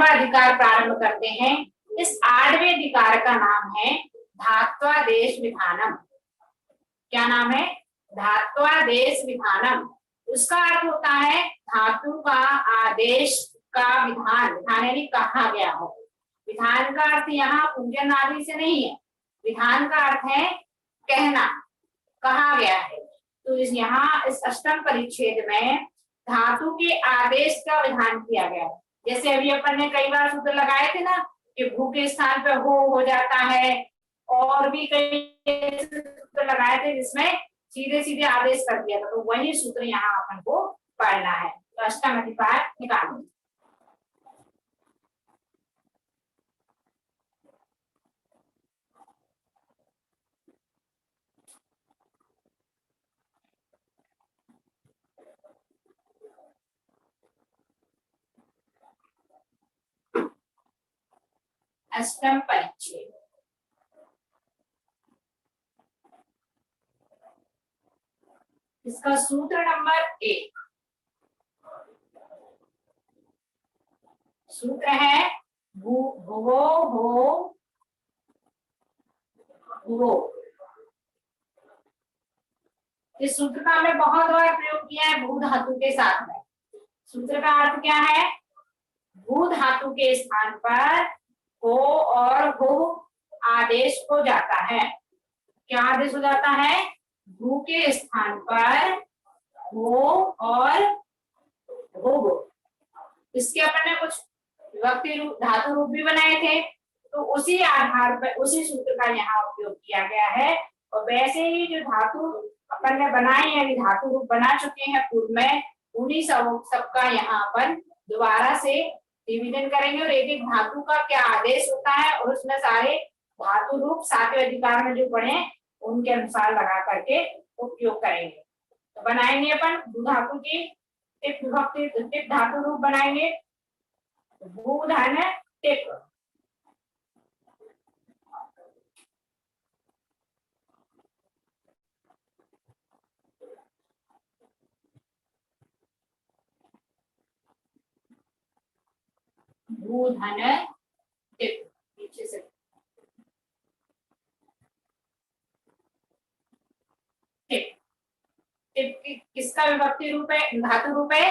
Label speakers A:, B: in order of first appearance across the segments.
A: 8वां अधिकार प्रारंभ करते हैं। इस 8वें अधिकार का नाम है धात्वादेश विधानम। क्या नाम है? धात्वादेश विधानम। उसका अर्थ होता है धातु का आदेश का विधान। विधान यानी कहा गया हो। विधान का अर्थ यहाँ पुंजन आदि से नहीं है। विधान का अर्थ है कहना, कहा गया है। तो यहाँ इस अष्टम परिच्छेद में धातु के आदेश का विधान किया गया है। जैसे अभी अपन ने कई बार सूत्र लगाए थे ना कि भू के स्थान पे हो जाता है, और भी कई सूत्र लगाए थे जिसमें सीधे सीधे आदेश कर दिया था। तो वही सूत्र यहाँ अपन को पढ़ना है। तो अष्टम अधिकार निकालो। अष्टम परिच्छेद इसका सूत्र नंबर 1 सूत्र है भुवो हो भुवो। इस सूत्र का हमने बहुत बार प्रयोग किया है भू धातु के साथ में। सूत्र का अर्थ क्या है? भू धातु के स्थान पर हो और हो आदेश हो जाता है। क्या आदेश हो जाता है? भू के स्थान पर हो और हो। इसके अपन ने कुछ विभक्ति रूप धातु रूप भी बनाए थे। तो उसी आधार पर उसी सूत्र का यहाँ उपयोग किया गया है। और वैसे ही जो धातु अपन ने बनाई है, धातु रूप बना चुके हैं पूर्व में, उन्हीं सबका यहाँ पर दोबारा से रिवीजन करेंगे और एक एक धातु का क्या आदेश होता है और उसमें सारे धातु रूप 7वें अधिकार में जो पढ़े उनके अनुसार लगा करके उपयोग करेंगे। तो बनाएंगे अपन भू धातु की टिप विभक्ति टिप धातु रूप बनाएंगे। भू धन टिप। भू धन टिप पीछे से टिप। टिप किसका विभक्ति रूप है? धातु रूप है।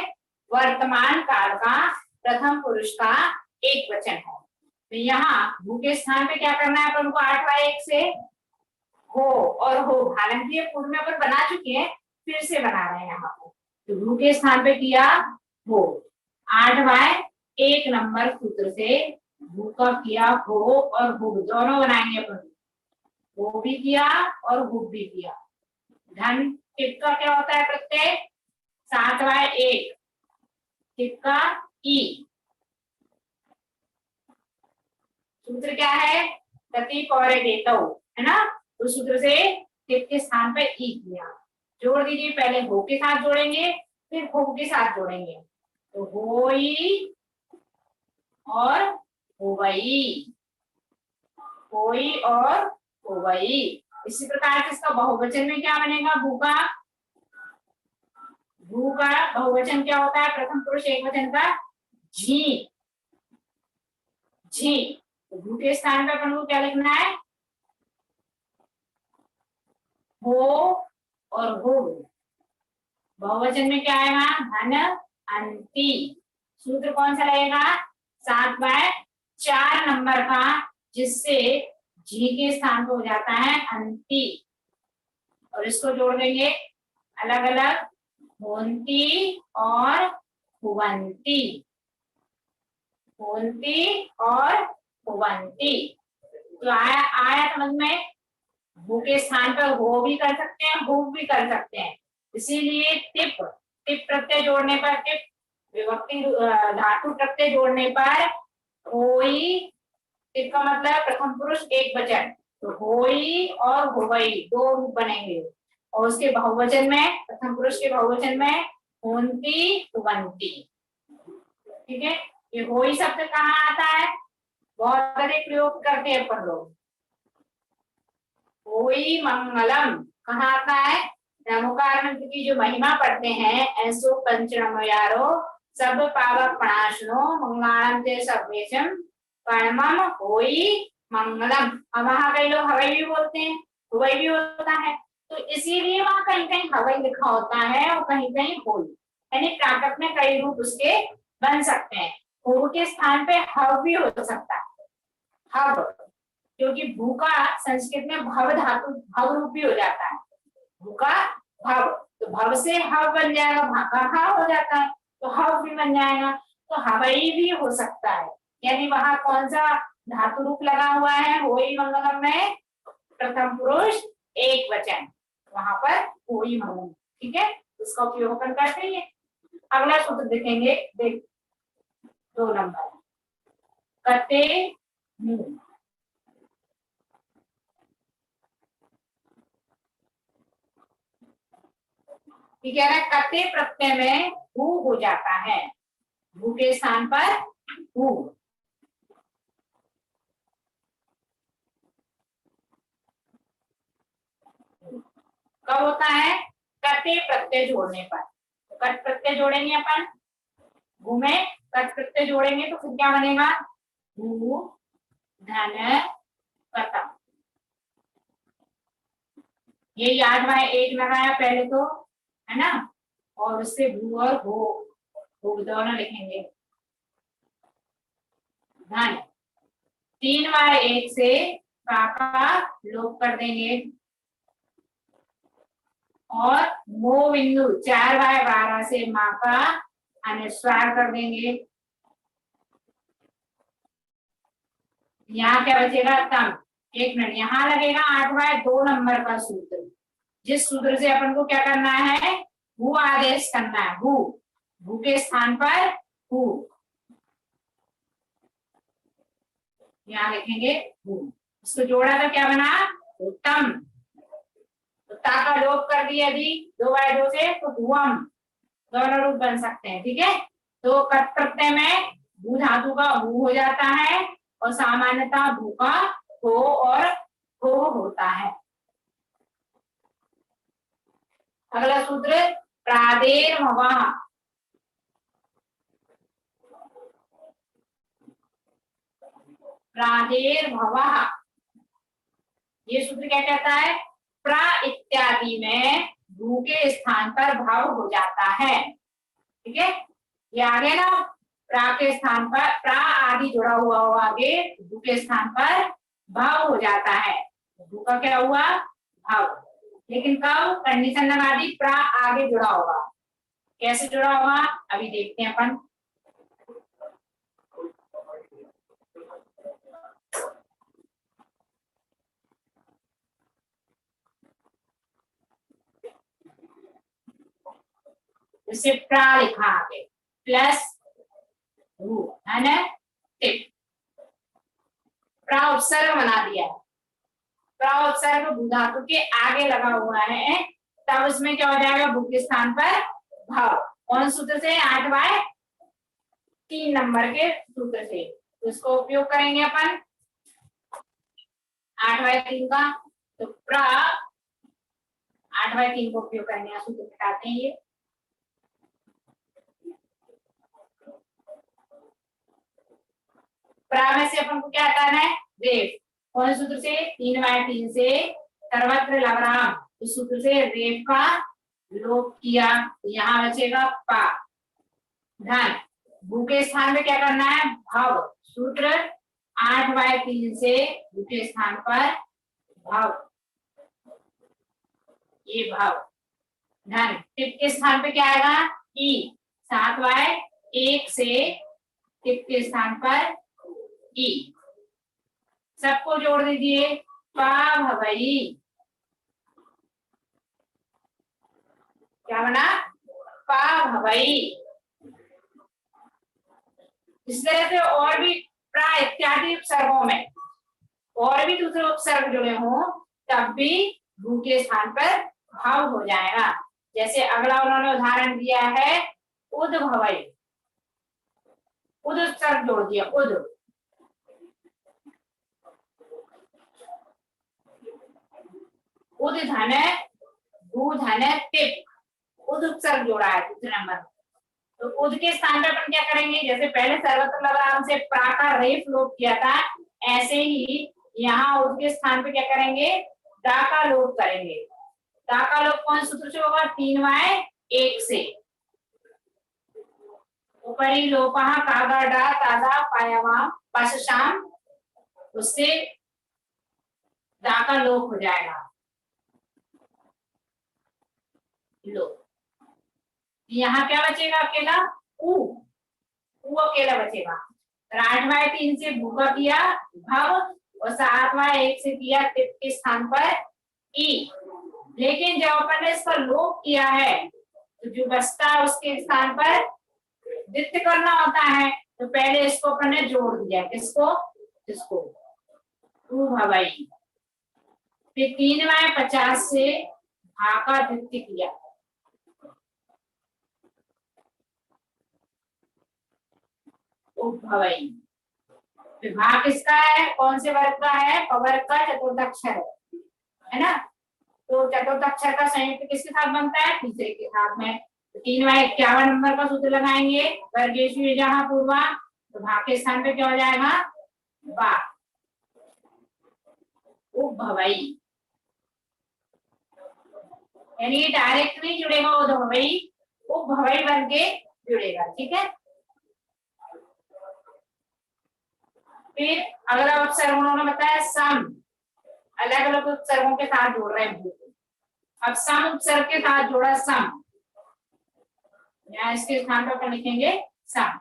A: वर्तमान काल का प्रथम पुरुष का एक वचन है। तो यहाँ भू के स्थान पे क्या करना है अपन को? 8वां एक से हो और हो। हालांकि ये पूर्व में अपन बना चुके हैं, फिर से बना रहे हैं यहाँ पर। तो भू के स्थान पे किया हो। 8वां 1 नंबर सूत्र से भू का किया हो और हु दोनों बनाएंगे अपन। हो भी किया और हु भी किया। धन टिप का क्या होता है? प्रत्यय 7वां 1 टिप का ई। सूत्र क्या है? प्रति पौरे देतो, है ना? उस सूत्र से टिप के स्थान पे ई किया। जोड़ दीजिए। पहले हो के साथ जोड़ेंगे, फिर हो के साथ जोड़ेंगे। तो होई और होवई, होई और होवई। इसी प्रकार से इसका बहुवचन में क्या बनेगा? भू का। भू का बहुवचन क्या होता है? प्रथम पुरुष एक वचन का झी। झी। तो भू के स्थान पर अपन को क्या लिखना है? हो और हो। बहुवचन में क्या आएगा? धन अंति। सूत्र कौन सा रहेगा? 7वां 4 नंबर का, जिससे जी के स्थान पर हो जाता है अंति। और इसको जोड़ देंगे अलग अलग। होंती और हुवंती। होंती और हुवंती। तो आया समझ में? भू के स्थान पर हो भी कर सकते हैं, हु भी कर सकते हैं। इसीलिए टिप टिप प्रत्यय जोड़ने पर, टिप विभक्ति धातु प्रत्यय जोड़ने पर होई। टिप का मतलब प्रथम पुरुष एक वचन। तो होई और होवई 2 रूप बनेंगे। और उसके बहुवचन में, प्रथम पुरुष के बहुवचन में होंती हुवंती। ठीक है? ये होई शब्द कहाँ आता है? बहुत अधिक प्रयोग करते हैं अपन लोग। होई मंगलम कहाँ आता है? नमोकार मंत्र की जो महिमा पढ़ते हैं, ऐसो पंचनमयारो सब पावक प्रणाशनो मंगलाम ते सर्वेशम परमम होई मंगलम। अब वहां कई लोग हवाई भी बोलते हैं, हवाई भी होता है, तो इसीलिए वहां कहीं कहीं हवाई लिखा होता है और कहीं कहीं होई, यानी प्राकृत में कई रूप उसके बन सकते हैं। हो के स्थान पे हव भी हो सकता है, हव, क्योंकि भू का संस्कृत में भव धातु भव रूप भी हो जाता है, भू का भव, तो भव से हव बन जाएगा, भा का हा हो जाता है तो हव भी बन जाएगा, तो हवाई भी हो सकता है। यानी वहां कौन सा धातु रूप लगा हुआ है, होई मंगलम में प्रथम पुरुष एक वचन, वहां पर होई मंगलम, ठीक है, इसका उपयोग अपन करते हैं। अगला सूत्र देखेंगे, देख 2 नंबर, कते मुंह, कह रहा है कते प्रत्यय में भू हो जाता है, भू के स्थान पर भू, कब होता है, कते प्रत्यय जोड़ने पर, तो कट प्रत्यय जोड़ेंगे अपन, भू में कट प्रत्यय जोड़ेंगे तो फिर क्या बनेगा, भू धन कतम, ये याद में एक लगाया पहले तो, है ना, और उससे भू और भू दोनों लिखेंगे, धन 3 बाय 1 से काका लोप कर देंगे, और मो बिंदु 4/12 से माँ का अनुस्वार कर देंगे, यहाँ क्या बचेगा, तम। 1 मिनट, यहाँ लगेगा 8/2 नंबर का सूत्र, जिस सूत्र से अपन को क्या करना है, भू आदेश करना है, भू, भू के स्थान पर भू, यहाँ लिखेंगे भू, इसको जोड़ा तो क्या बना, उत्तम, तो ता का लोप कर दिया यदि 2/2 से तो भुवम, दोनों रूप बन सकते हैं, ठीक है। तो कट प्रत्यय में भू धातु का भू हो जाता है और सामान्यतः भू का हो और हो होता है। अगला सूत्र प्रादेर्भवः, प्रादेर्भवः, ये सूत्र क्या कहता है, प्रा इत्यादि में भू के स्थान पर भाव हो जाता है, ठीक है, ये आगे ना प्रा के स्थान पर प्रा आदि जुड़ा हुआ हो, आगे भू के स्थान पर भाव हो जाता है, भू का क्या हुआ, भाव, लेकिन कब, कंडीशन लगा दी, प्रा आगे जुड़ा होगा, कैसे जुड़ा होगा अभी देखते हैं अपन। जैसे प्रा लिखा आगे प्लस भू, है ना, टिप, प्रा उपसर्ग बना दिया, प्रा उपसर्ग भू धातु के आगे लगा हुआ है, तब उसमें क्या हो जाएगा, भू के स्थान पर भाव, कौन सूत्र से, 8/3 नंबर के सूत्र से, तो इसको उपयोग करेंगे अपन 8/3 का, तो प्रा 8/3 को उपयोग करेंगे, सूत्र हटाते हैं ये, प्रा में से अपन को क्या हटाना है, रेफ, कौन सूत्र से, 3/3 से सर्वत्र लवराम, उस सूत्र से रेफ का लोप किया, यहाँ बचेगा पा, धन, भू के स्थान में क्या करना है, भाव, सूत्र 8/3 से भू के स्थान पर भाव, ये भाव, धन, टिप के स्थान पे क्या आएगा, ई, 7/1 से टिप के स्थान पर ई, सबको जोड़ दीजिए, पा भवई, क्या बना, पा भवई। इस तरह से और भी प्रा इत्यादि उपसर्गों में और भी दूसरे उपसर्ग जुड़े हों तब भी भू के स्थान पर भाव हो जाएगा, जैसे अगला उन्होंने उदाहरण दिया है, उद भवई, उद उपसर्ग जोड़ दिया, उद, उद धन भू धन टिप, उद उपसर्ग जोड़ा है दूसरे नंबर, तो उद के स्थान पे अपन क्या करेंगे, जैसे पहले सर्वत्र लवराम से प्रा का रेफ लोप किया था, ऐसे ही यहाँ उद के स्थान पे क्या करेंगे, दा का लोप करेंगे। दा का लोप कौन सूत्र से होगा, 3y1 से। ऊपरी लोपहा कागा डा ताजा पायावा पशशाम, उससे दा का लोप हो जाएगा, लोप। यहाँ क्या बचेगा अकेला, ऊ अकेला बचेगा। 8y3 से भू का किया भव, और 7y1 से किया तिप के स्थान पर ई। लेकिन जब अपन ने इसका लोप किया है तो जो बचता है उसके स्थान पर द्वित्व करना होता है, तो पहले इसको अपन ने जोड़ दिया, किसको, इसको, ऊ भवई। फिर 3y50 से भा का द्वित्व किया, भवई। विभाग किसका है, कौन से वर्ग का है, पवर्ग का चतुर्थाक्षर है ना। तो चतुर्थाक्षर का संयुक्त किसके साथ बनता है, तीसरे के साथ में। तो 3y51 नंबर का सूत्र लगाएंगे, वर्गेशु जहां पूर्वा, तो भाग के स्थान पे क्या हो जाएगा, बा, भवई। यानी डायरेक्ट नहीं जुड़ेगा वो भवई, वो भवई बन के जुड़ेगा, ठीक है। फिर अगला उपसर्ग उन्होंने बताया सम, अलग अलग उपसर्गों के साथ जोड़ रहे हैं। अब सम उपसर्ग के साथ जोड़ा सम, यहाँ इसके स्थान पर लिखेंगे सम।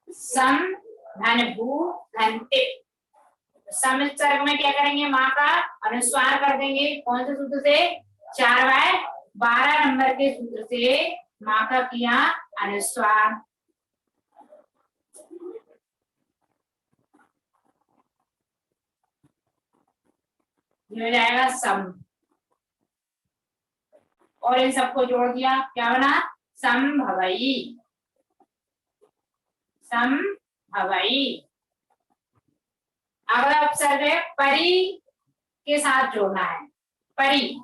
A: सम धन भू धन टिप। सम उपसर्ग में क्या करेंगे, माँ का अनुस्वार कर देंगे, कौन से सूत्र से, 4y12 नंबर के सूत्र से माँ का किया अनुस्वार। हो जाएगा सम, और इन सबको जोड़ दिया, क्या बना, संभवई, संभवई। अगला उपसर्ग है परी के साथ जोड़ना है, परी,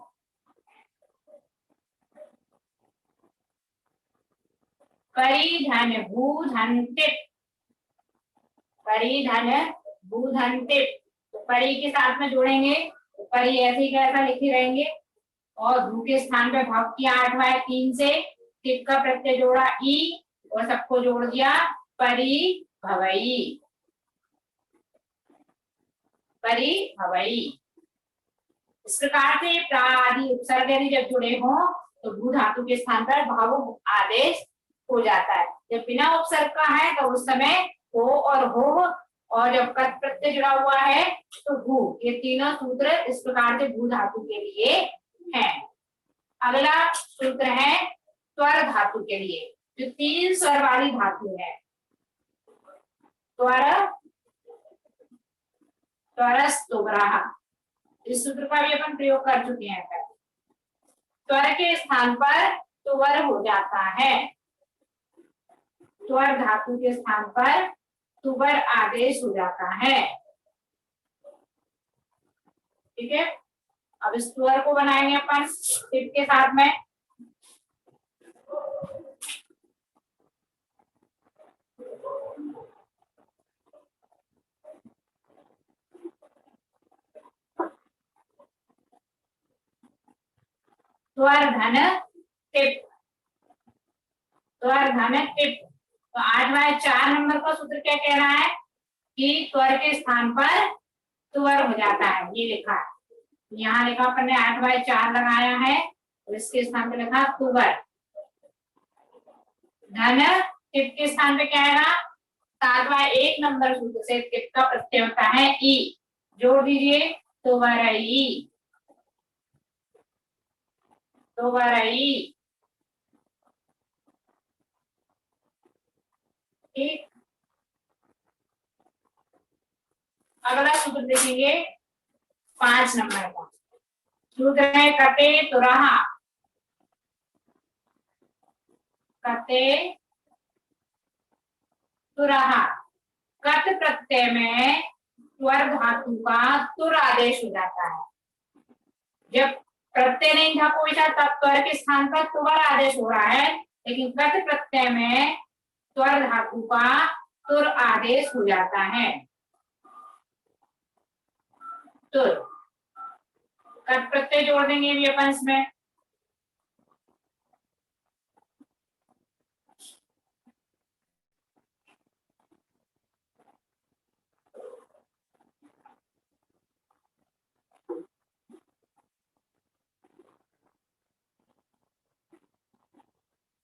A: परी धन भू धन टिप, परी धन भू धन टिप। तो परी के साथ में जोड़ेंगे, तो परी ऐसे ही कैसा लिखे रहेंगे, और भू के स्थान पे भाग किया 8y3 से, टिप का प्रत्यय जोड़ा ई, और सबको जोड़ दिया परी भवई, परी भवई। इस प्रकार से प्रादि उपसर्ग यदि जब जुड़े हों तो भू धातु के स्थान पर भाव आदेश हो जाता है। जब बिना उपसर्ग का है तो उस समय हो और हो, और जब कत प्रत्यय जुड़ा हुआ है तो भू, ये तीनों सूत्र इस प्रकार से भू धातु के लिए हैं। अगला सूत्र है स्वर धातु के लिए, जो 3 स्वर वाली धातु है, स्वर, स्वरस्तुग्रह। इस सूत्र का भी अपन प्रयोग कर चुके हैं। स्वर के स्थान पर तुवर हो जाता है, स्वर धातु के स्थान पर तुवर आदेश हो जाता है, ठीक है। अब इस स्वर को बनाएंगे अपन टिप के साथ में। स्वर धन टिप, स्वर धन टिप। तो 8y4 नंबर का सूत्र क्या कह रहा है कि स्वर के स्थान पर तुवर हो जाता है, ये लिखा है, यहाँ लिखा अपन ने 8y4 लगाया है, और इसके स्थान पे लिखा तुवर। धन टिप के स्थान पे क्या आएगा, 7y1 नंबर सूत्र से टिप का प्रत्यय होता है ई, जोड़ दीजिए तुवरई, तुवरई, ठीक। अगला सूत्र देखेंगे 5 नंबर का सूत्र है कते तुरहा, कते तुरहा। कत प्रत्यय में स्वर धातु का तुर आदेश हो जाता है। जब प्रत्यय नहीं था कोई सा, तब त्वर के स्थान पर त्वर आदेश हो रहा है, लेकिन कट प्रत्यय में त्वर धातु का तुर आदेश हो जाता है। तुर कट प्रत्यय जोड़ देंगे भी अपन इसमें।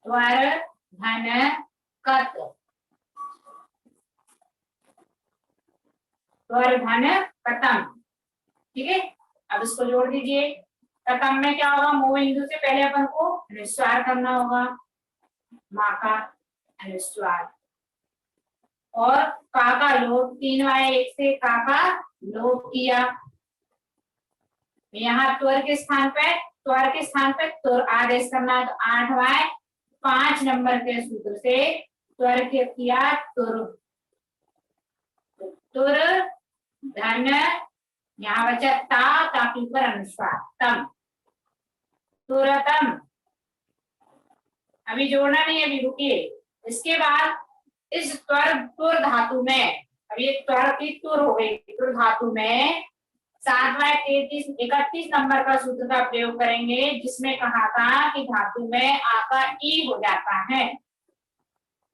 A: त्वर धन कत, त्वर धन कतम, ठीक है। अब इसको जोड़ दीजिए। कतम में क्या होगा, मो बिंदु से पहले अपन को अनुस्वार करना होगा, माँ का अनुस्वार, और का का लोप 3 वाय 1 से का का लोप किया। यहाँ त्वर के स्थान पे तुर आदेश करना है, तो 8 वाय 5 नंबर के सूत्र से त्वर के किया तुर, तुर धन, यहाँ बचा ता के ऊपर अनुस्वार तम, तुरतम। अभी जोड़ना नहीं है, अभी रुकिए। इसके बाद इस तुर धातु में, अब ये त्वर की तुर हो गई, तुर धातु में 7 वाय 33 31 नंबर का सूत्र का प्रयोग करेंगे, जिसमें कहा था कि धातु में आका ई हो जाता है।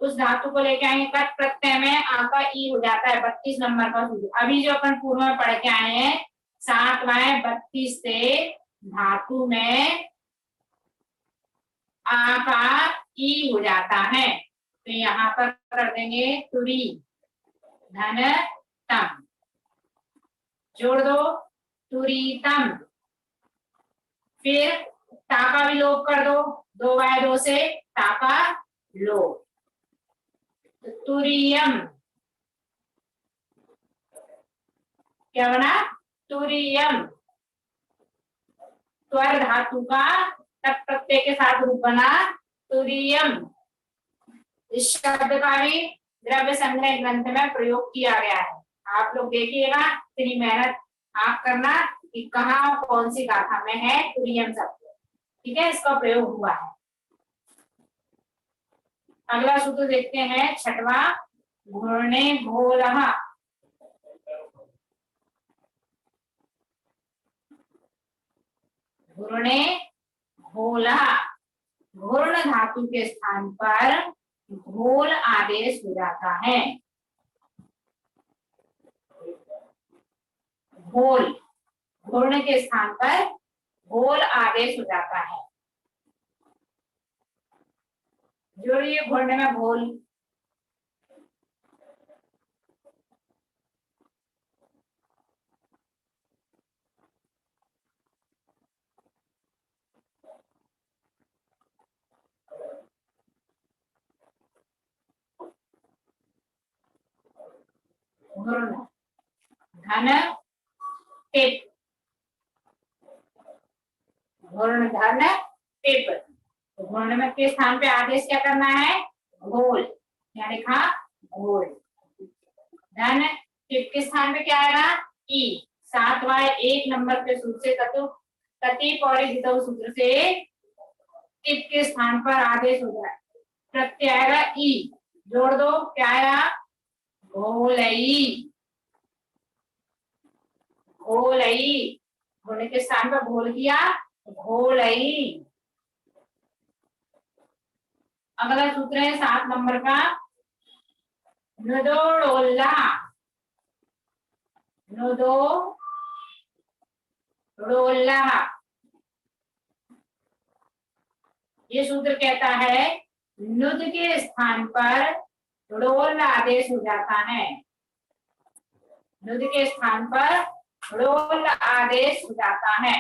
A: उस धातु को लेके आएंगे, कट प्रत्यय में आका ई हो जाता है, 32 नंबर का सूत्र। अभी जो अपन पूर्व में पढ़ के आए हैं 7 वाय 32 से धातु में आका ई हो जाता है, तो यहाँ पर कर देंगे तुरी धन तम, जोड़ दो तुरीतम। फिर ताका भी लोप कर दो, 2 बाय 2 से ताका लोप, तो तुरियम, क्या बना, तुरियम। त्वर धातु का तक प्रत्यय के साथ रूप बना तुरियम। इस शब्द का भी द्रव्य संग्रह ग्रंथ में प्रयोग किया गया है, आप लोग देखिएगा, इतनी मेहनत आप करना कि कहाँ कौन सी गाथा में है तुरियम शब्द, ठीक है, इसका प्रयोग हुआ है। अगला सूत्र देखते हैं, छठवा, घूर्णे घोलहा। घूर्णे घोलहा, घूर्ण धातु के स्थान पर घोल आदेश हो जाता है। घोल, घूर्ण के स्थान पर घोल आदेश हो जाता है। जोड़िए घूर्ण में घोल, घूर्ण धन टिप, घूर्ण धन टिप। तो घूर्ण में के स्थान पे आदेश क्या करना है, घोल, यहाँ लिखा घोल। धन टिप के स्थान पे क्या आएगा, ई। 7 वाय 1 नंबर के सूत्र से तति पौड़ी सूत्र से टिप के स्थान पर आदेश हो जाए, प्रत्यय आएगा ई, जोड़ दो, क्या आया, घोलई, घोलई। घोलने के स्थान पर घोल किया, घोलई। अगला सूत्र है 7 नंबर का, नुदोड़ोल्ला, नुदोड़ोल्ला। ये सूत्र कहता है नुद के स्थान पर ड़ोल आदेश हो जाता है, नुद के स्थान पर ड़ोल आदेश हो जाता है।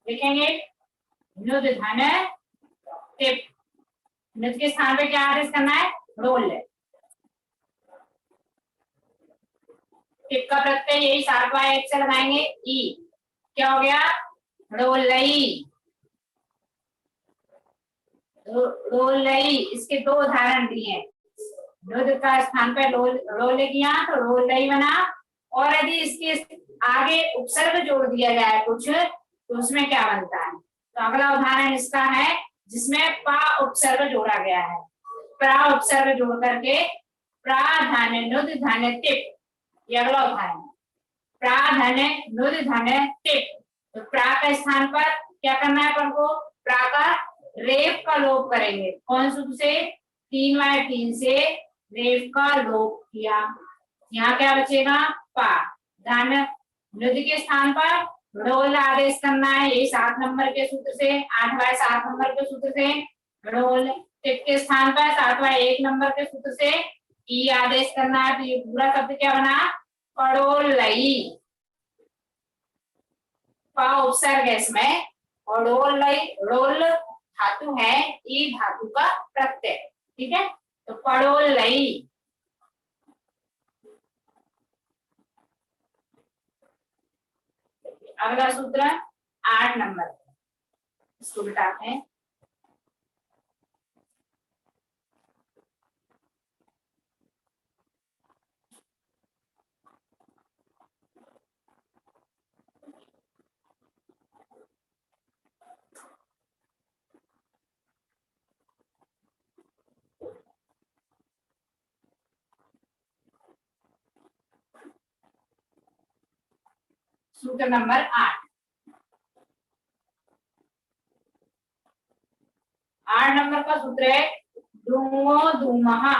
A: लिखेंगे नुद धन टिप, नुद के स्थान पे क्या आदेश करना है, ड़ोल। टिप का प्रत्यय यही 7 वाय 1 से लगाएंगे, ई, क्या हो गया, ड़ोलई। रोलई, इसके दो उदाहरण दिए हैं। नुद का स्थान पर रोल किया तो रोलई बना, और यदि इसके आगे उपसर्ग जोड़ दिया जाए कुछ तो उसमें क्या बनता है। तो अगला उदाहरण इसका है जिसमें पा उपसर्ग जोड़ा गया है। प्रा उपसर्ग जोड़ करके प्रा धन नुद धन टिप, ये अगला उदाहरण। प्रा धन नुद धन टिप, तो प्रा के स्थान पर क्या करना है अपन को, प्रा का रेफ का लोप करेंगे। कौन सूत्र से, 3/3 से रेफ का लोप किया। यहाँ क्या बचेगा, पा। धन नुद के स्थान पर रोल आदेश करना है, यही 7 नंबर के सूत्र से, 8/7 नंबर के सूत्र से। रोल टिप के स्थान पर 7/1 नंबर के सूत्र से ई आदेश करना है। तो ये पूरा शब्द क्या बना, पड़ोलई। पा उपसर्ग है इसमें, और रोल धातु है, ई धातु का प्रत्यय। ठीक है, तो पड़ोलई। अगला सूत्र 8 नंबर, इसको बिठाते हैं। सूत्र नंबर 8। 8 नंबर का सूत्र है धूमो धूमहा।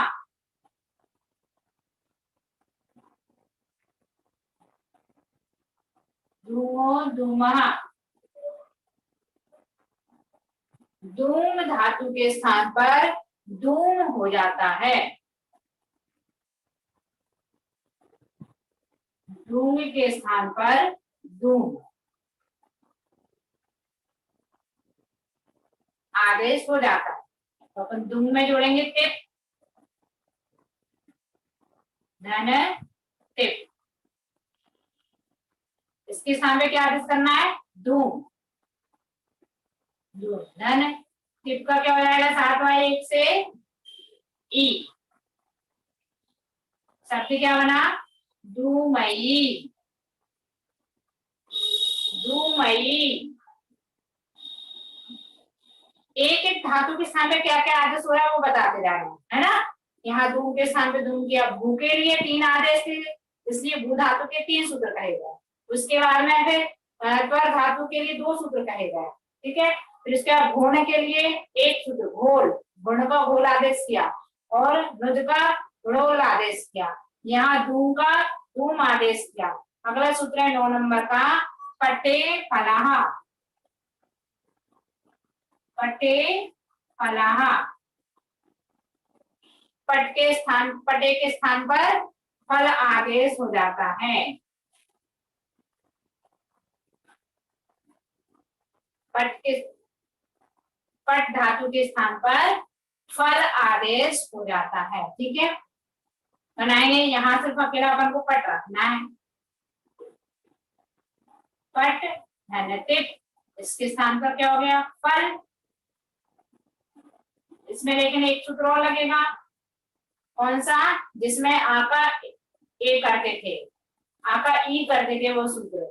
A: धूमो धूमहा, धूम धातु के स्थान पर धूम हो जाता है। धूम के स्थान पर धूम आदेश हो जाता है, तो अपन धूम में जोड़ेंगे टिप, धन टिप। इसके स्थान पे क्या आदेश करना है, धूम। धन टिप का क्या हो जाएगा, 7/1 से ई। शब्द क्या बना, धूमई। धूमई। एक एक धातु के स्थान पे क्या क्या आदेश हो रहा है वो बताते जा रहे हैं, है ना। यहाँ धूम के स्थान पे धूम किया। भू के लिए 3 आदेश थे, इसलिए भू धातु के 3 सूत्र कहे गए। उसके बाद में फिर त्वर धातु के लिए 2 सूत्र कहे गए। ठीक है, फिर इसके बाद घोण के लिए 1 सूत्र, घोल, गुण का घोल आदेश किया, और नुद का घोल आदेश किया। यहाँ धूम का धूम आदेश किया। अगला सूत्र है 9 नंबर का, पटे फलाहा। पटे फलाहा, पटे के स्थान पर फल आदेश हो जाता है। पट धातु के स्थान पर फल आदेश हो जाता है। ठीक है, बनाएंगे। यहाँ सिर्फ अकेला अपन को पट रखना है। पट धन टिप, इसके स्थान पर क्या हो गया, फल। इसमें लेकिन एक सूत्र और लगेगा, कौन सा, जिसमें आका ए करते थे, आका ई करते थे, वो सूत्र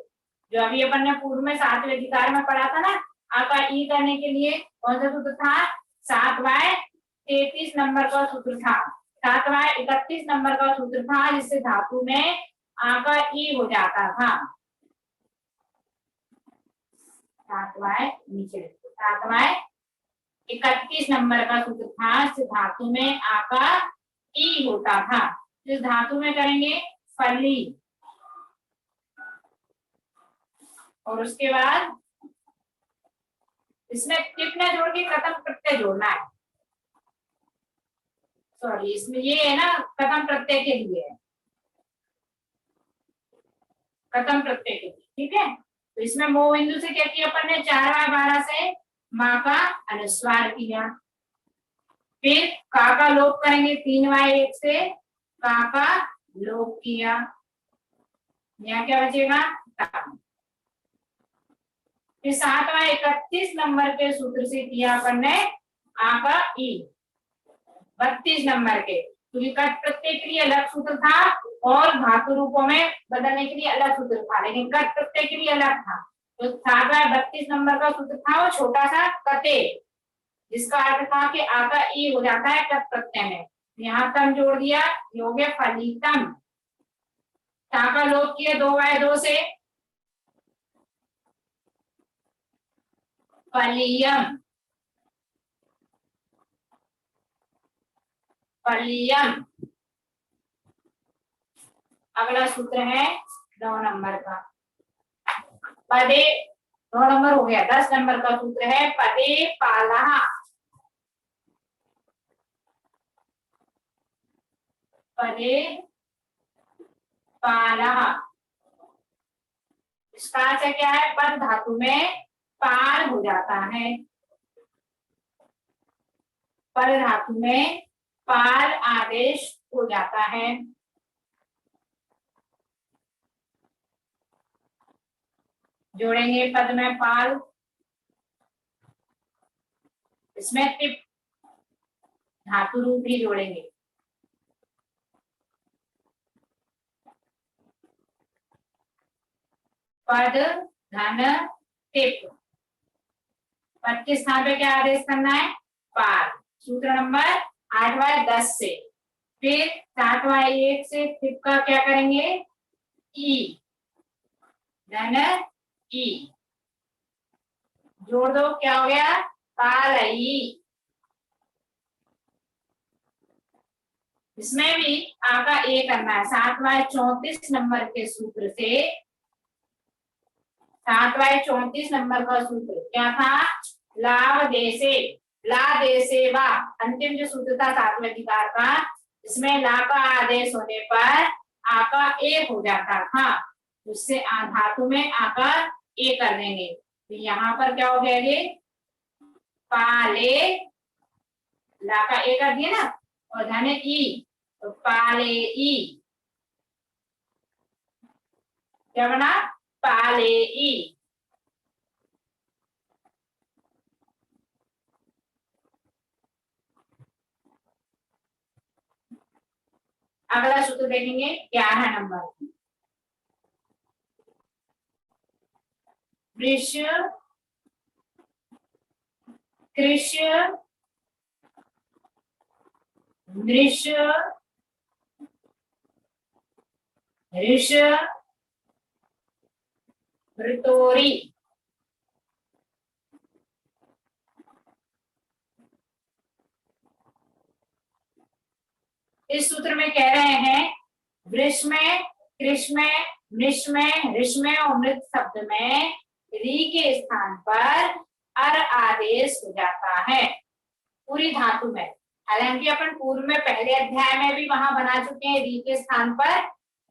A: जो अभी अपन ने पूर्व में 7वें अधिकार में पढ़ा था ना। आका ई करने के लिए कौन सा सूत्र था, 7/33 नंबर का सूत्र था। 7/31 नंबर का सूत्र था, जिससे धातु में आका ई हो जाता था। 7/31 नंबर का सूत्र था, जिससे धातु में आका ई होता था। इस धातु में करेंगे फली, और उसके बाद इसमें टिप न जोड़ के प्रथम प्रत्यय जोड़ना है। सॉरी, इसमें ये है ना, प्रथम प्रत्यय के लिए है, प्रथम प्रत्यय के लिए। ठीक है, तो इसमें मोह बिंदु से क्या किया अपन ने, 4/12 से माँ का अनुस्वार किया। फिर का का लोप करेंगे, 3/1 से का का लोप किया। यहाँ क्या बचेगा, फिर 7/31 नंबर के सूत्र से किया अपन ने आ का ई 32 नंबर के, क्योंकि कट प्रत्यय के लिए अलग सूत्र था और धातु रूपों में बदलने के लिए अलग सूत्र था, लेकिन कट प्रत्यय के लिए अलग था। तो 32 नंबर का सूत्र था वो छोटा सा कते, जिसका अर्थ था कि आ का ई हो जाता है कट प्रत्यय में। यहाँ तम जोड़ दिया, ये हो गया फलितम। ता का लोप किया 2/2 से फलियम, फलियम। अगला सूत्र है 9 नंबर का, पदे 9 नंबर हो गया। 10 नंबर का सूत्र है पदे पालहा, पदे पालहा। इसका अर्थ क्या है, पद धातु में पाल हो जाता है, पद धातु में पाल आदेश हो जाता है। जोड़ेंगे पद में पाल, इसमें टिप धातु रूप भी जोड़ेंगे। पद धन टिप, पद के स्थान पे क्या आदेश करना है, पाल। सूत्र नंबर 8/10 से, फिर 7/1 से टिप का क्या करेंगे, ई धन ई, जोड़ दो, क्या हो गया, पालई। इसमें भी आ का ए करना है। 7/34 नंबर के सूत्र से, 7/34 नंबर का सूत्र क्या था, लाभ देसे, ला देसे वा, अंतिम जो सूत्र था 7वें अधिकार का, इसमें ला का आदेश होने पर आ का ए हो जाता था, उससे धातु में आ का ए कर देंगे। तो यहाँ पर क्या हो गया, ये पाले, ला का ए कर दिया ना, और धन ई, तो पाले ई, क्या बना, पाले ई। अगला सूत्र देखेंगे 11 नंबर, वृष कृष नृष ऋष ऋतोरी। इस सूत्र में कह रहे हैं, वृष में, कृष में, नृष में, ऋष में और मृत शब्द में री के स्थान पर अर आदेश हो जाता है पूरी धातु में। हालांकि अपन पूर्व में पहले अध्याय में भी वहां बना चुके हैं, री के स्थान पर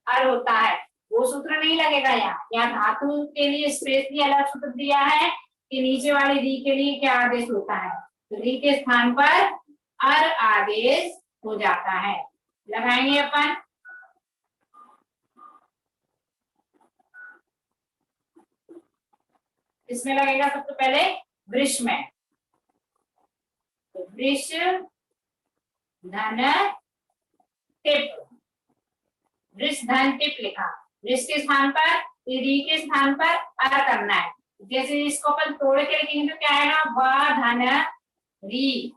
A: अर होता है, वो सूत्र नहीं लगेगा यहाँ। यहाँ धातु के लिए स्पेशली अलग सूत्र दिया है कि नीचे वाली री के लिए क्या आदेश होता है, तो री के स्थान पर अर आदेश हो जाता है। लगाएंगे अपन, इसमें लगेगा सबसे पहले वृष में, तो वृष धन टिप, वृष धन टिप लिखा, वृष के स्थान पर री के स्थान पर अर करना है। जैसे इसको अपन तोड़ के लिखेंगे तो क्या आएगा, वा धन री,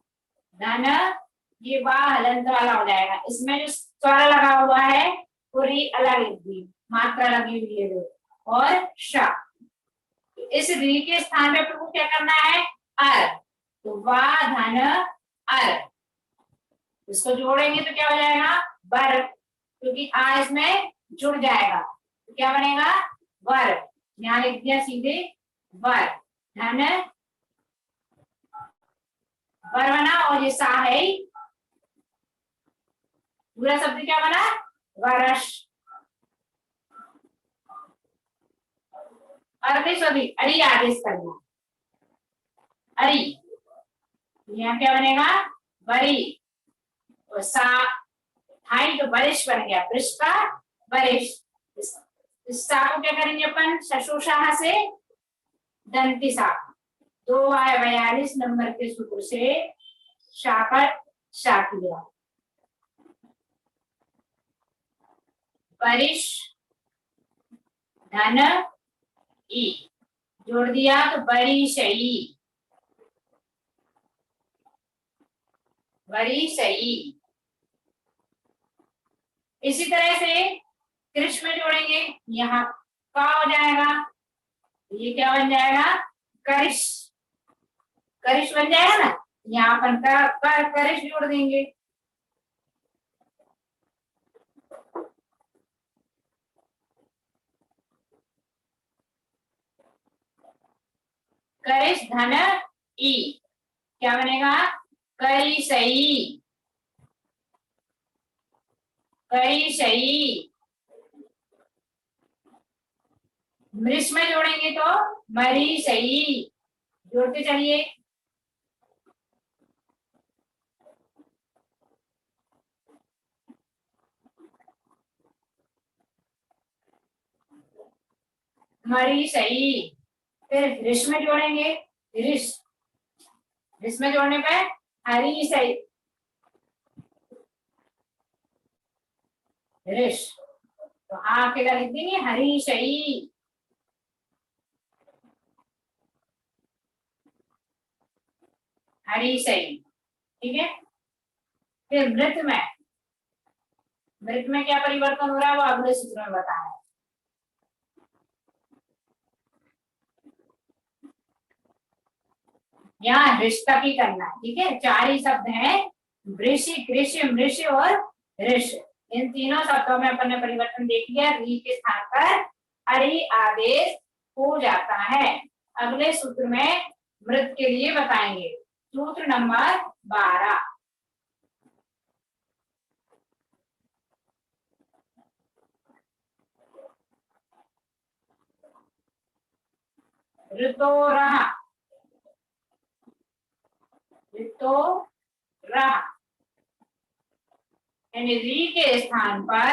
A: धन ये वाह हलंत वाला हो जाएगा। इसमें जो स्वर लगा हुआ है पूरी अलग लिख दी, मात्रा लगी हुई है और श, इस री के स्थान पे आपको क्या करना है, अर, तो वा धन अर, इसको जोड़ेंगे तो क्या हो जाएगा, वर, क्योंकि आ इसमें जुड़ जाएगा तो क्या बनेगा, वर। यहाँ लिख दिया सीधे वर, धन वर बना, और ये सा है, पूरा शब्द क्या बना, वर्ष। अभी अरी आदेश करना, अरी, यहाँ क्या बनेगा, वरी, और सा हाई तो वरिष्ठ बन गया, वृष का वरिष्ठ। इस सा को क्या करेंगे अपन, शशोशाह से दंती सा, 2/42 नंबर के सूत्र से शाकर शाकिया, परिश धन ई, जोड़ दिया तो बड़ी शई, बड़ी सही। इसी तरह से कृष में जोड़ेंगे, यहाँ का हो जाएगा, ये क्या बन जाएगा, करिश, करिश बन जाएगा ना, यहाँ अपन का करिश जोड़ देंगे। करिश धन ई, क्या बनेगा, करी सही, करी सही। मृष में जोड़ेंगे तो मरी सही, जोड़ते चलिए। मरी सही। फिर ऋष में जोड़ेंगे, ऋष, ऋष में जोड़ने पे हरी सही, ऋष, तो आके लिख देंगे हरी सही, हरी सही, ठीक है। फिर मृत में, मृत में क्या परिवर्तन हो रहा है वो अगले सूत्र में बताया। यहाँ ऋष तक ही करना है, ठीक है। चार ही शब्द हैं, वृषि, कृषि, मृष और ऋष। इन तीनों शब्दों में अपन ने परिवर्तन देख लिया, री के स्थान पर हरि आदेश हो जाता है। अगले सूत्र में मृत के लिए बताएंगे, सूत्र नंबर 12। ऋतोरः, ऋतोरः, यानी री के स्थान पर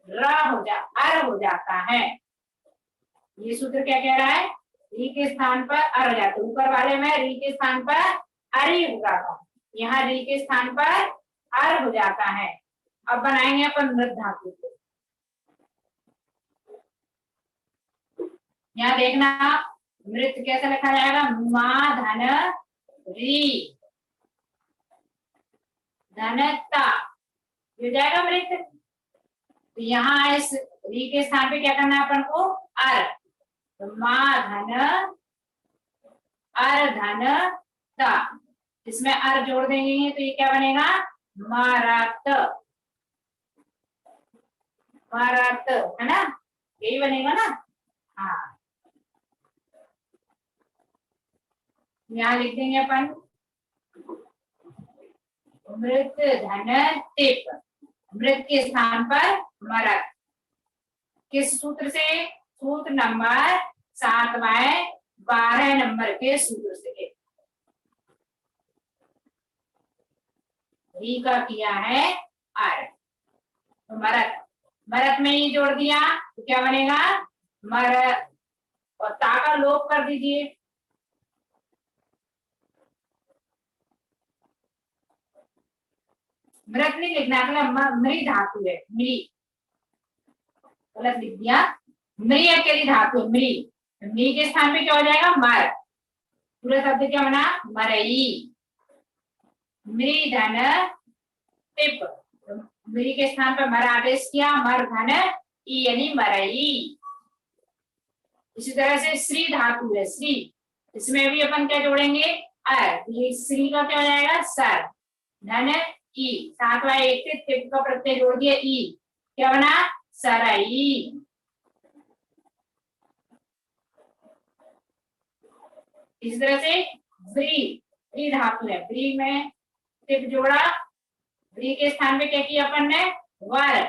A: अर हो जाता है। ये सूत्र क्या कह रहा है, री के स्थान पर अर हो जाता है। ऊपर वाले में री के स्थान पर अरी होगा था, यहाँ री के स्थान पर अर हो जाता है। अब बनाएंगे अपन मृत धातु को। यहाँ देखना मृत कैसे लिखा जाएगा, मा धन री, धनता, हो जाएगा मृत। तो यहाँ इस री के स्थान पे क्या करना है अपन को, अर, तो मा धन अर धन ता, इसमें अर जोड़ देंगे तो ये क्या बनेगा, मारत, मारत, है ना, यही बनेगा ना। हाँ, यहाँ लिख देंगे अपन मृत धन टिप, मृत के स्थान पर मरत। किस सूत्र से, सूत्र नंबर 7 12 नंबर के सूत्र से। री का किया है आर, तो मरत, मरत में ही जोड़ दिया तो क्या बनेगा, मरत, और ता का लोप कर दीजिए। मृत नहीं लिखना, अगला मृ धातु है, मृ, गलत लिख दिया, मृ अकेली धातु है, मृ, मृ के स्थान पे क्या हो जाएगा, मर, पूरा शब्द क्या बना, मरई, मृधन टिप, मृ के स्थान पर मर आदेश किया, मर धन ई यानी मरई। इसी तरह से श्री धातु है, श्री, इसमें भी अपन क्या जोड़ेंगे, अर, ये श्री का क्या हो जाएगा, सर, धन ई, सातवां एक से टिप का प्रत्यय जोड़ दिया ई, क्या बना, सरई। इस तरह से व्री, व्री धातु है, व्री में टिप जोड़ा, व्री के स्थान पे क्या किया अपन ने, वर,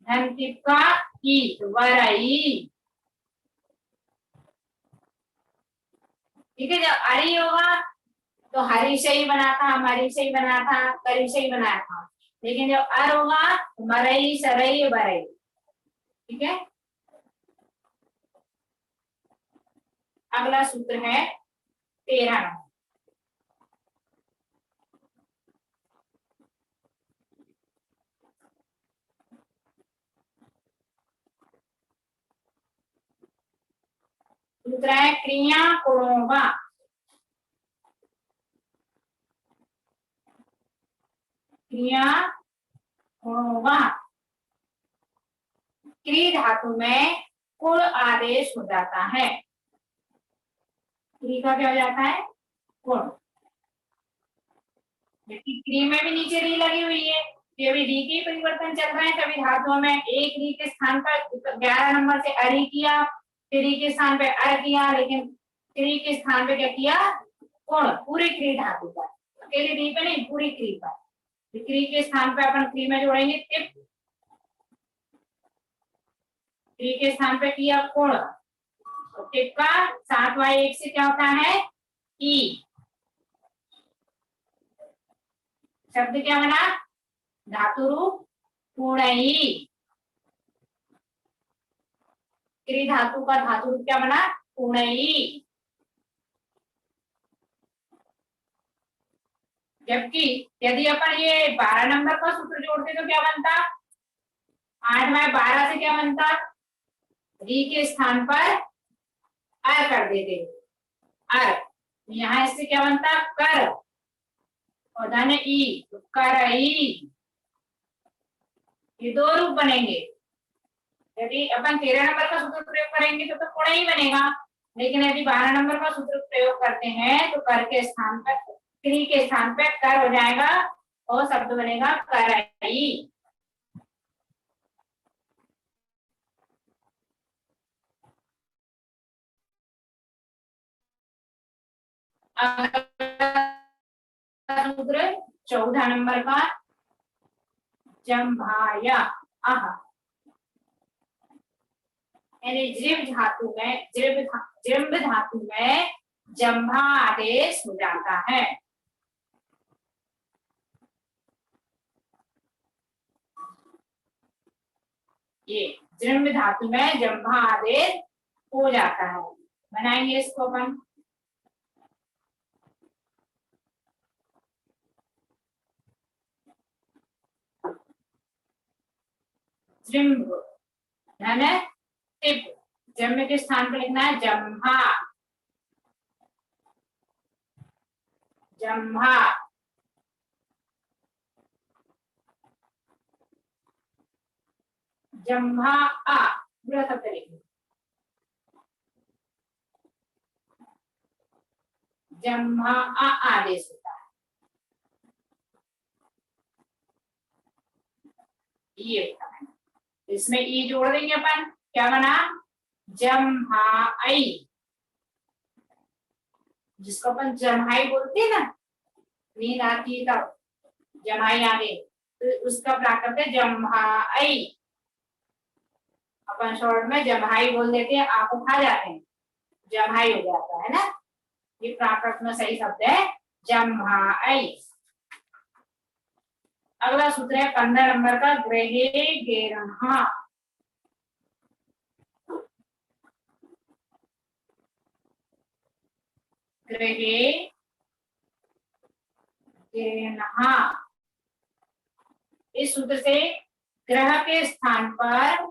A: धन टिप का ई, तो वरई। ठीक है, जब अरी होगा तो हरी से ही बना था, हमारी से ही बना था, करी से ही बनाया था, लेकिन जब अर होगा तो मरई, सरई, बरई। ठीक है, अगला सूत्र है 13 नंबर। सूत्र है क्रिया कोणोवा। क्रिया कोणोवा क्री धातु में कुल आदेश हो जाता है। क्री का क्या हो जाता है? कुल। क्री में भी नीचे री लगी हुई है, अभी री के परिवर्तन चल रहे हैं। कभी धातुओं में एक री के स्थान पर 11 नंबर से अरी किया, फिर री के स्थान पे अर किया, लेकिन क्री के स्थान पे क्या किया? कोण। पूरी क्री धातु पर, अकेले री पे नहीं, पूरी क्री पर। क्री के स्थान पे अपन क्री में जोड़ेंगे टिप, क्री के स्थान पे किया कोण, तो टिप का 7y1 से क्या होता है? ई। शब्द क्या बना? धातु रूप पूर्णई। क्री धातु का धातु रूप क्या बना? पूर्णई। जबकि यदि अपन ये 12 नंबर का सूत्र जोड़ते तो क्या बनता? 8/12 से क्या बनता? री के स्थान पर अर कर देते, अर। यहाँ इससे क्या बनता? कर, और धन ई, तो करई। ये 2 रूप बनेंगे। यदि अपन 13 नंबर का सूत्र प्रयोग करेंगे तो कोण ही बनेगा, लेकिन यदि 12 नंबर का सूत्र प्रयोग करते हैं तो कर के स्थान पर, क्री के स्थान पर कर हो जाएगा और शब्द बनेगा करई। सूत्र 14 नंबर का जम्भाया आह, यानी जीव धातु में, जृंभ धातु में जम्भा आदेश हो जाता है। ये जृंभ धातु में जम्भा आदेश हो जाता है। बनाएंगे इसको अपन। जृंभ धन टिप, जम्भ के स्थान पर लिखना है जम्भा, जम्भा। जम्भा आ पूरा शब्द लिखिए, जम्भा आ आदेश होता है। ये होता है, इसमें ई जोड़ देंगे अपन, क्या बना? जम्हाई, जिसको अपन जम्हाई बोलते हैं ना, नींद आती है तब जम्हाई आगे, तो उसका प्राकृत है जम्हाई। अपन शॉर्ट में जम्हाई बोल देते हैं, आप खा जाते हैं, जम्हाई हो जाता है ना। ये प्राकृत में सही शब्द है जम्हाई। अगला सूत्र है 15 नंबर का ग्रहे गेरहा। ग्रहे गेरहा, इस सूत्र से ग्रह के स्थान पर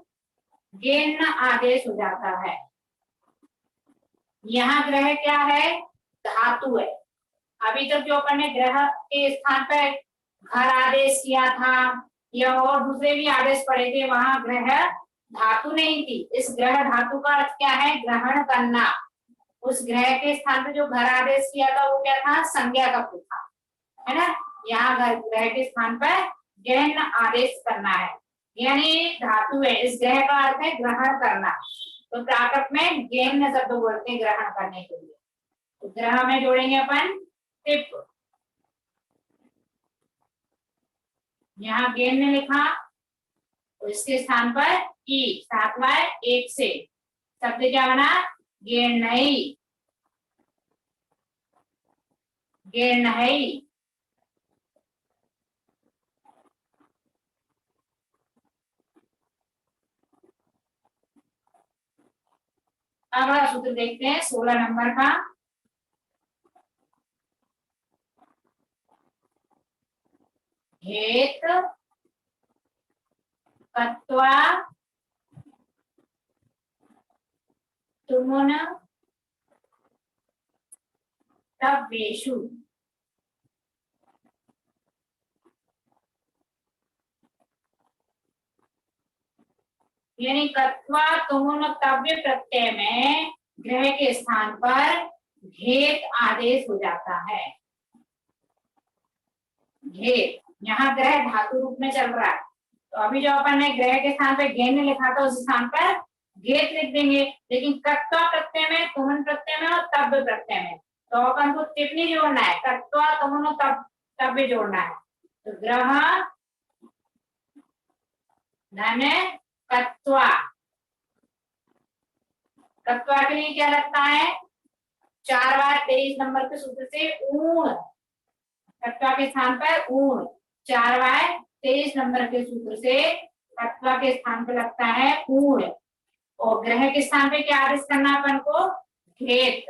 A: गेन आदेश हो जाता है। यहाँ ग्रह क्या है? धातु है। अभी तक जो अपन ने ग्रह के स्थान पर घर आदेश किया था या और दूसरे भी आदेश पढ़े थे, वहां ग्रह धातु नहीं थी। इस ग्रह धातु का अर्थ क्या है? ग्रहण करना। उस ग्रह के स्थान पर जो घर आदेश किया था वो क्या था? संज्ञा का था, है ना। यहाँ ग्रह के स्थान पर गहन आदेश करना है, यानी धातु है। इस ग्रह का अर्थ है ग्रहण करना, तो प्राकृत में गहन शब्द बोलते हैं ग्रहण करने के लिए। तो ग्रह में जोड़ेंगे अपन टिप, यहाँ गेन ने लिखा तो इसके स्थान पर ई, 7/1 से शब्द क्या बना? गेन नहीं, गेन नहीं। अगला सूत्र देखते हैं 16 नंबर का। हेत कत्वा तुमुन तव्येषु। यानी कत्वा तुमुन तव्य प्रत्यय में ग्रह के स्थान पर घेत आदेश हो जाता है। घेत यहाँ ग्रह धातु रूप में चल रहा है, तो अभी जो अपन ने ग्रह के स्थान पे घेन लिखा था उस स्थान पर घेत लिख देंगे। लेकिन कत्वा प्रत्यय में, तुमुन प्रत्यय में और तव्य प्रत्यय में तो अपन को टिप्पणी जोड़ना है, कत्वा तुमुन तव्य जोड़ना है। तो ग्रह धन कत्वा, कत्वा के लिए क्या लगता है, 4 बार 23 नंबर के सूत्र से ऊण, कत्वा के स्थान पर ऊण 4 बार 23 नंबर के सूत्र से कत्वा के स्थान पर लगता है ऊण। और ग्रह के स्थान पे क्या आदेश करना अपन को, घेत।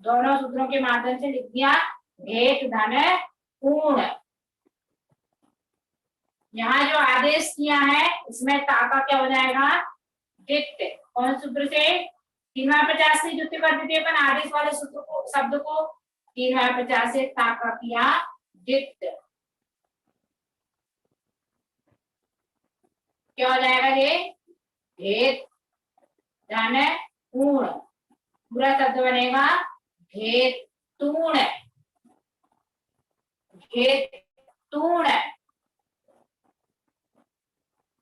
A: दोनों सूत्रों के माध्यम से लिख दिया, घेत धन ऊण। यहाँ जो आदेश किया है इसमें ताका क्या हो जाएगा, दित्य। कौन सूत्र से, 3/50 से द्वितीय कर देते अपन आदेश वाले सूत्र को, शब्द को 3/50 से ताका किया दित्य। क्या हो जाएगा ये, घेत धन ऊण। पूरा शब्द बनेगा घेतूण, घेतूण।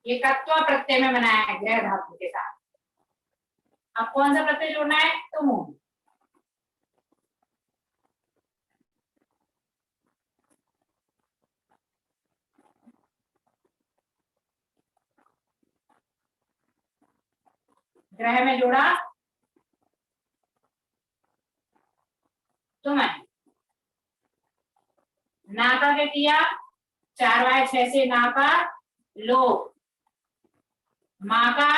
A: ये कत्वा प्रत्यय में बनाया है ग्रह धातु के साथ। अब कौन सा प्रत्यय जोड़ना है, तुमुन। ग्रह में जोड़ा तुमन, नाका के किया 4/6 से नाका लोप, माँ का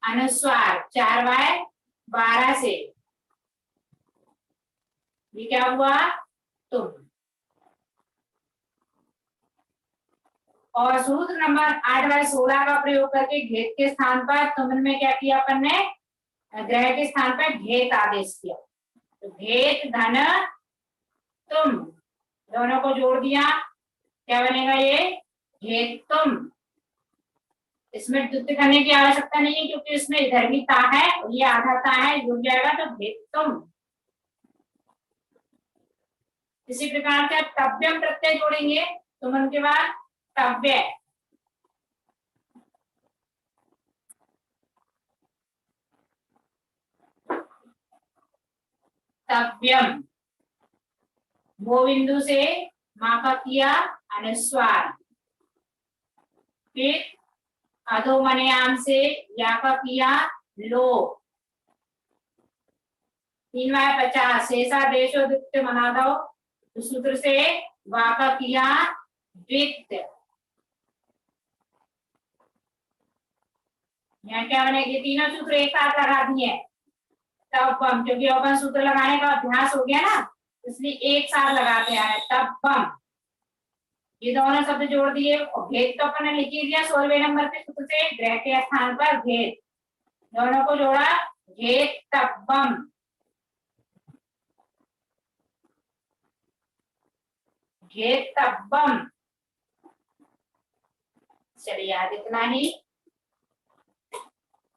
A: अनुस्वार 4/12 से, ये क्या हुआ, तुम। और सूत्र नंबर 8/16 का प्रयोग करके घेत के स्थान पर तुमन में क्या किया अपन ने, ग्रह के स्थान पर घेत आदेश किया। तो घेत धन तुम, दोनों को जोड़ दिया, क्या बनेगा ये, घेतुम। इसमें द्वितीय करने की आवश्यकता नहीं है क्योंकि इसमें इधर भी ता है और ये आधा ता है, जुड़ जाएगा तो घेतुम। इसी प्रकार से तव्यम प्रत्यय जोड़ेंगे तुमन के बाद तव्य, तव्यम। वो बिंदु से माँ का किया अनुस्वार, फिर अधोमनयाम से या का किया लोप, 3/50 शेषा देशो द्वित्य मना दो सूत्र से वा का किया द्वित्य। यहाँ क्या बनेगी, तीनों सूत्र एक साथ लगा दिए तब बम, क्योंकि अपन सूत्र लगाने का अभ्यास हो गया ना इसलिए एक साथ लगाते आए तब बम। ये दोनों शब्द जोड़ दिए और घेत तो अपन ने लिख ही दिया 16वें नंबर के सूत्र से, ग्रह के स्थान पर घेत, दोनों को जोड़ा घेत तब्बम, घेत तब्बम। चलिए आज इतना ही,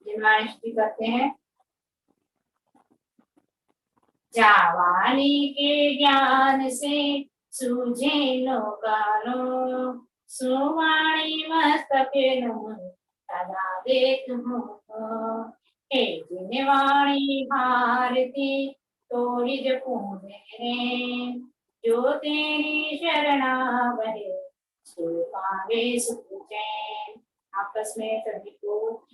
A: जिन्वाणी करते हैं। जावानी के ज्ञान से सूझे लोकानो, सुवाणी मस्तके सदा देत हो, हे जिनवाणी भारती तोड़ी जपू मेरे, जो तेरी शरणावरे सो पावे सुख चैन। आपस में सभी को